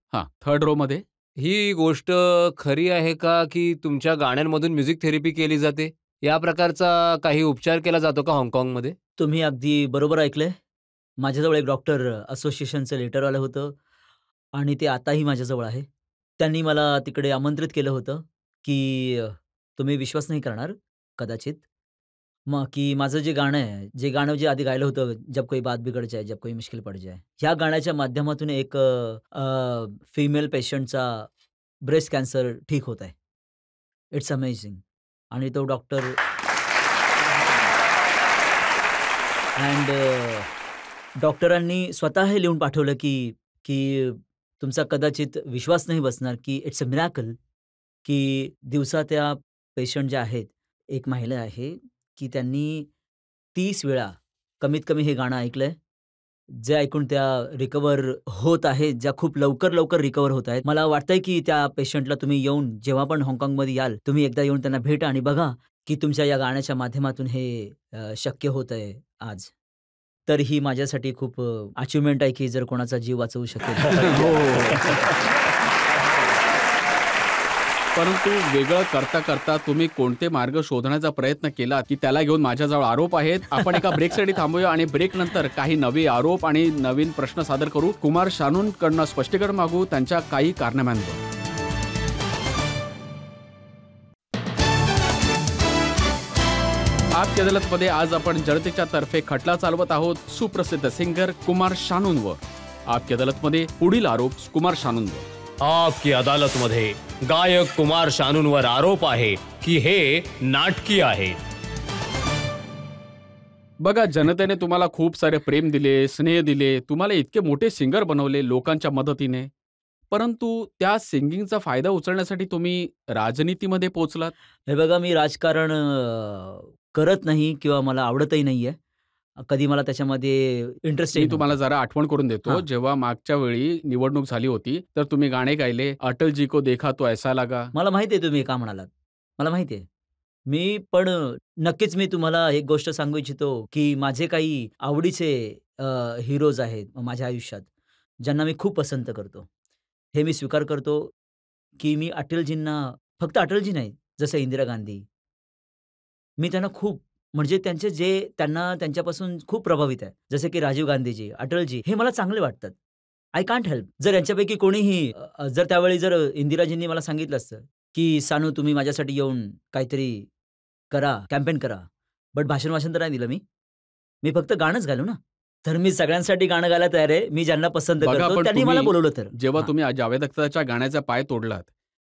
थर्ड रो मध्ये ही गोष्ट खरी आहे का की तुमच्या गाण्यांमधून म्युझिक थेरपी केली जाते? या प्रकारचा काही उपचार केला जातो का हाँगकाँगमध्ये? तुम्ही अगदी बरोबर ऐकलंय. माझ्याजवळ एक डॉक्टर असोसिएशनचं लेटर आलं होतं आणि ते आताही माझ्याजवळ आहे. त्यांनी मला तिकडे आमंत्रित केलं होतं की तुम्ही विश्वास नाही करणार कदाचित, मग की माझं जे गाणं आहे, जे गाणं जे आधी गायलं होतं, जब कोई बात बिगड़ जाए, जब कोई मुश्किल पड़ जाए. ह्या गाण्याच्या माध्यमातून एक फिमेल पेशंटचा ब्रेस्ट कॅन्सर ठीक होत आहे. It's amazing. आणि तो डॉक्टर अँड डॉक्टरांनी स्वतः हे लिहून पाठवलं की की तुमचा कदाचित विश्वास नाही बसणार की इट्स अ मिराकल की दिवसा त्या पेशंट ज्या आहेत, एक महिला आहे की त्यांनी 30 वेळा कमीत कमी हे गाणं ऐकलंय. जे ऐकून त्या रिकव्हर होत आहेत, ज्या खूप लवकर रिकव्हर होत आहेत. मला वाटतंय की त्या पेशंटला तुम्ही येऊन जेव्हा पण हाँगकाँगमध्ये याल, तुम्ही एकदा येऊन त्यांना भेटा आणि बघा की तुमच्या या गाण्याच्या माध्यमातून हे शक्य होत आहे आज. तर ही माझ्यासाठी खूप अचिव्हमेंट आहे की जर कोणाचा जीव वाचवू शकेल. हो. परंतु वेगळं करता करता तुम्ही कोणते मार्ग शोधण्याचा प्रयत्न केला की त्याला घेऊन माझ्याजवळ आरोप आहेत. आपण एका ब्रेकसाठी थांबूया आणि ब्रेक नंतर काही नवे आरोप आणि नवीन प्रश्न सादर करू. कुमार शानूंकडनं स्पष्टीकरण मागू त्यांच्या काही कारनाम्यांवर. आपकी अदालतमध्ये आज आपण जनतेच्या तर्फे खटला चालवत आहोत सुप्रसिद्ध सिंगर कुमार शानूंवर. आपकी अदालतमध्ये पुढील आरोप कुमार शानूंवर. आपकी अदालतमध्ये गायक कुमार शानूंवर आरोप आहे की हे नाटकी आहे. बघा, जनतेने तुम्हाला खूप सारे प्रेम दिले, स्नेह दिले, तुम्हाला इतके मोठे सिंगर बनवले लोकांच्या मदतीने. परंतु त्या सिंगिंगचा फायदा उचलण्यासाठी तुम्ही राजनीतीमध्ये पोहोचलात. हे बघा, मी राजकारण करत नाही किंवा मला आवडतही नाहीये. कधी मला त्याच्यामध्ये इंटरेस्ट मी तुम्हाला जरा आठवण करून देतो. हां. जेव्हा मागच्या वेळी निवडणूक झाली होती तर तुम्ही गाणे गायले, अटलजी को देखा तो ऐसा लगा. मला माहिती आहे तुम्ही का म्हणालात. मला माहिती आहे. मी पण नक्कीच मी तुम्हाला एक गोष्ट सांगू इच्छितो की माझे काही आवडीचे हिरोज आहेत माझ्या आयुष्यात, ज्यांना मी खूप पसंत करतो. हे मी स्वीकार करतो की मी अटलजींना, फक्त अटलजी नाही, जसं इंदिरा गांधी, मी त्यांना खूप, म्हणजे त्यांचे जे त्यांच्यापासून खूप प्रभावित आहे. जसे की राजीव गांधीजी, अटलजी, हे मला चांगले वाटतात. I can't help. जर यांच्यापैकी कोणीही जर त्यावेळी जर इंदिराजींनी मला सांगितलं असतं की सानू तुम्ही माझ्यासाठी येऊन काहीतरी करा, कॅम्पेन करा, बट भाषण तर नाही दिलं मी फक्त गाणंच गायलो ना. तर मी सगळ्यांसाठी गाणं गायला तयार आहे. मी ज्यांना पसंत बघा, करतो पण त्यांनी मला तुम्ही बोलवलं तर. जेव्हा हां. तुम्ही जावेद अख्तरच्या गाण्याचा पाय तोडलात,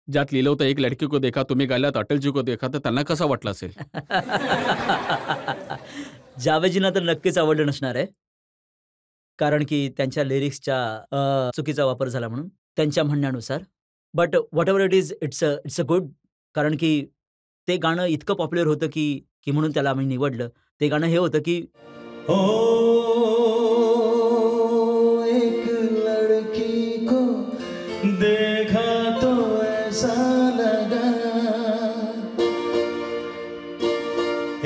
ज्यात लिहिलं होतं एक लडकी को देखा, तुम्ही गायलात अटलजी को देखा, तर त्यांना कसं वाटलं असेल? जावेदजींना तर नक्कीच आवडलं नसणार आहे. कारण की त्यांच्या लिरिक्सच्या चुकीचा वापर झाला म्हणून त्यांच्या म्हणण्यानुसार. But what ever it is, it's a good. कारण की ते गाणं इतकं पॉप्युलर होतं की म्हणून त्याला आम्ही निवडलं. ते गाणं हे होतं की ओ एक लड़की को देखा तो ऐसा लगा,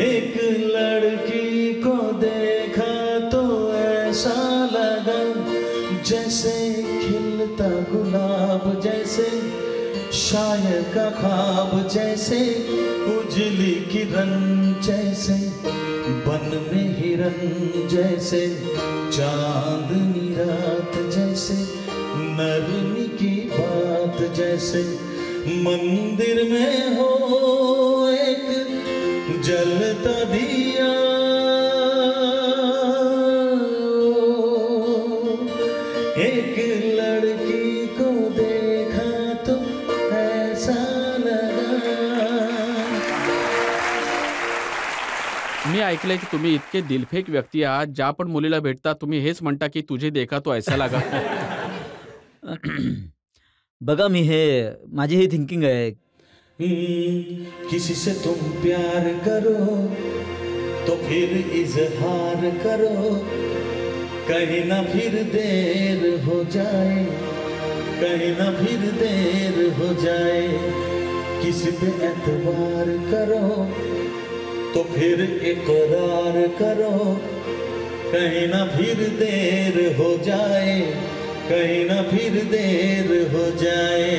एक लड़की को देखा तो ऐसा लगा, जैसे खिलता गुलाब, जैसे शायर का ख्वाब, जैसे उजली किरण, जैसे बन में हिरन, जैसे चांदनी रात, जैसे नरमी की बात, जैसे मंदिर में हो एक जलता दिया, एक लड़की को देखा तो ऐसा लगा. मी ऐकलंय की तुम्ही इतके दिलफेक व्यक्ती आहात, ज्या पण मुलीला भेटता तुम्ही हेच म्हणता की तुझे देखा तो ऐसा लगा. बघा, माझी ही थिंकिंग आहे. किसी से तुम प्यार करो तो फिर इजहार करो, कहीं ना फिर देर हो जाए, कहीं ना फिर देर हो जाए, किसी पे एतबार करो तो फिर इकरार करो, कहीं ना फिर देर हो जाए, कहीं ना फिर देर हो जाए.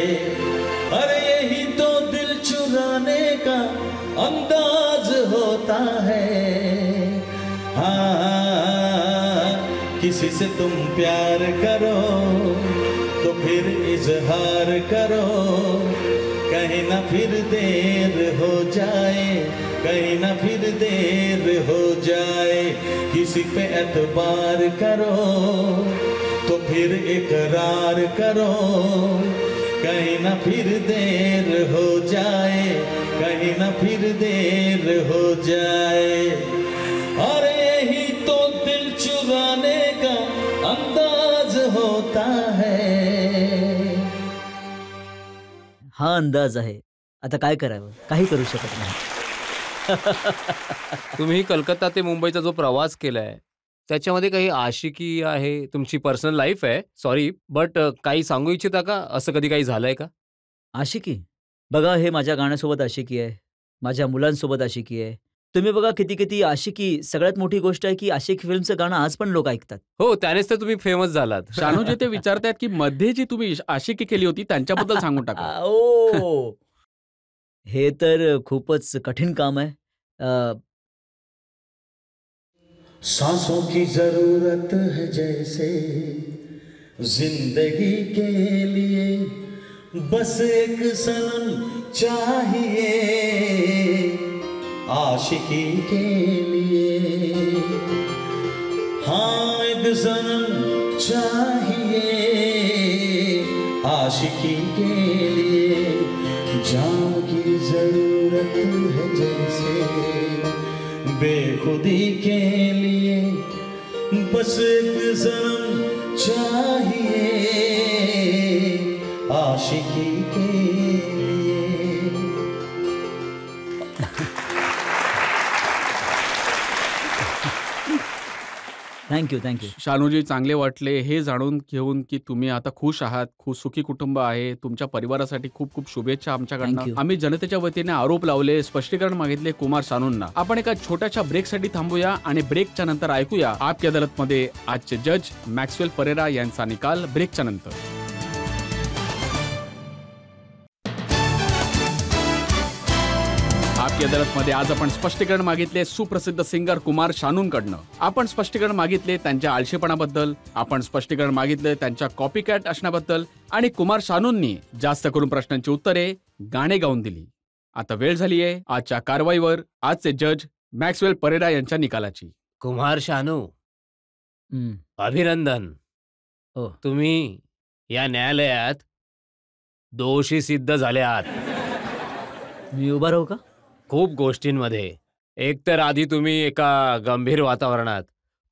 अरे यही तो दिल चुराने का अंदाज होता है. हाँ, किसी से तुम प्यार करो तो फिर इजहार करो, कहीं ना फिर देर हो जाए, कहीं ना फिर देर हो जाए। किसी पे एतबार करो तो फिर इकरार करो, कहीं ना फिर देर हो जाए, कहीं ना फिर देर हो जाए। और यही तो दिल चुराने का अंदाज होता है। हा अंदाज आहे. आता काय करावं, काही करू शकत नाही. तुम्ही कलकत्ता ते मुंबईचा जो प्रवास केलाय त्याच्यामध्ये काही आशिकी आहे, तुमची पर्सनल लाईफ आहे, सॉरी, बट काही सांगू इच्छिता का? असं कधी काही झालंय का? आशिकी बघा, हे माझ्या गाण्यासोबत आशिकी आहे, माझ्या मुलांसोबत आशिकी आहे. तुम्ही बघा किती किती आशिकी. सगळ्यात मोठी गोष्ट आहे की आशिकी फिल्मचं गाणं आज पण लोक ऐकतात. हो, त्यानेच तर तुम्ही फेमस झालात. शानूजी ते विचारतायत की मध्ये जी तुम्ही आशिकी केली होती त्यांच्याबद्दल सांगून टाका. ओ, हे तर खूपच कठीण काम आहे. सांसों की जरूरत है जैसे जिंदगी के लिए, बस एक सनम चाहिए आशिकी के लिए। हाँ, एक सनम चाहिए आशिकी के लिए, जाम की जरूरत है जैसे बेखुदी के लिए, बस एक सनम चाहिए आशिकी के लिए। Thank you thank you. शानूजी, चांगले वाटले हे जाणून घेऊन की तुम्ही आता खुश आहात, खूप सुखी कुटुंब आहे. तुमच्या परिवारासाठी खूप खूप शुभेच्छा आमच्याकडनं. Thank you. आम्ही जनतेच्या वतीने आरोप लावले, स्पष्टीकरण मागितले कुमार सानूंना. आपण एका छोट्याशा ब्रेकसाठी थांबूया आणि ब्रेकच्या नंतर ऐकूया आपकी अदालत मध्ये आजचे जज मॅक्सवेल परेरा यांचा निकाल ब्रेकच्या नंतर. आपकी अदालतमध्ये आज आपण स्पष्टीकरण मागितले सुप्रसिद्ध सिंगर कुमार शानूंकडनं. आपण स्पष्टीकरण मागितले त्यांच्या आळशीपणाबद्दल, आपण स्पष्टीकरण मागितले त्यांच्या कॉपीकॅट असण्याबद्दल, आणि कुमार शानूंनी जास्त करून प्रश्नांची उत्तरे गाणे गाऊन दिली. आता वेळ झाली आहे आजच्या कारवाईवर आजचे जज मॅक्सवेल परेरा यांच्या निकालाची. कुमार शानू, अभिनंदन. हो. तुम्ही या न्यायालयात दोषी सिद्ध झाले आहात. मी उभा राहू का? खूप गोष्टींमध्ये. एक तर आधी तुम्ही एका गंभीर वातावरणात,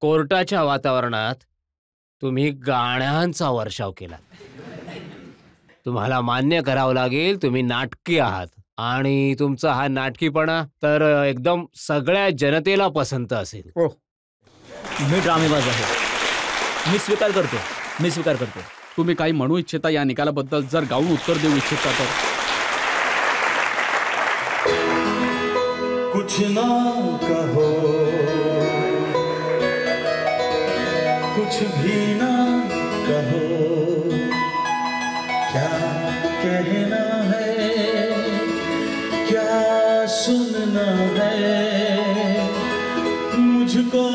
कोर्टाच्या वातावरणात तुम्ही गाण्यांचा वर्षाव केला. तुम्हाला मान्य करावं लागेल तुम्ही नाटकी आहात, आणि तुमचा हा नाटकीपणा तर एकदम सगळ्या जनतेला पसंत असेल. मी ड्रामेबाज आहे. मी स्वीकार करतो. तुम्ही काही म्हणू इच्छिता या निकालाबद्दल? जर गाऊन उत्तर देऊ इच्छिता तर. कुछ ना कहो, कुछ भी ना कहो, क्या कहना है, क्या सुनना है, मुझको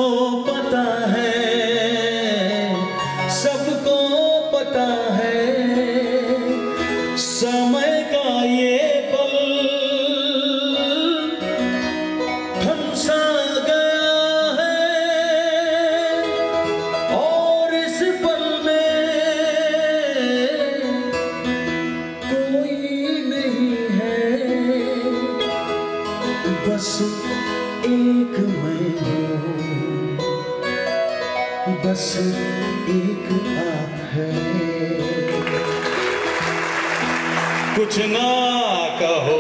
पता है, सबको पता है, समय का ये बस एक मैं हूँ, बस एक आप है। कुछ ना कहो,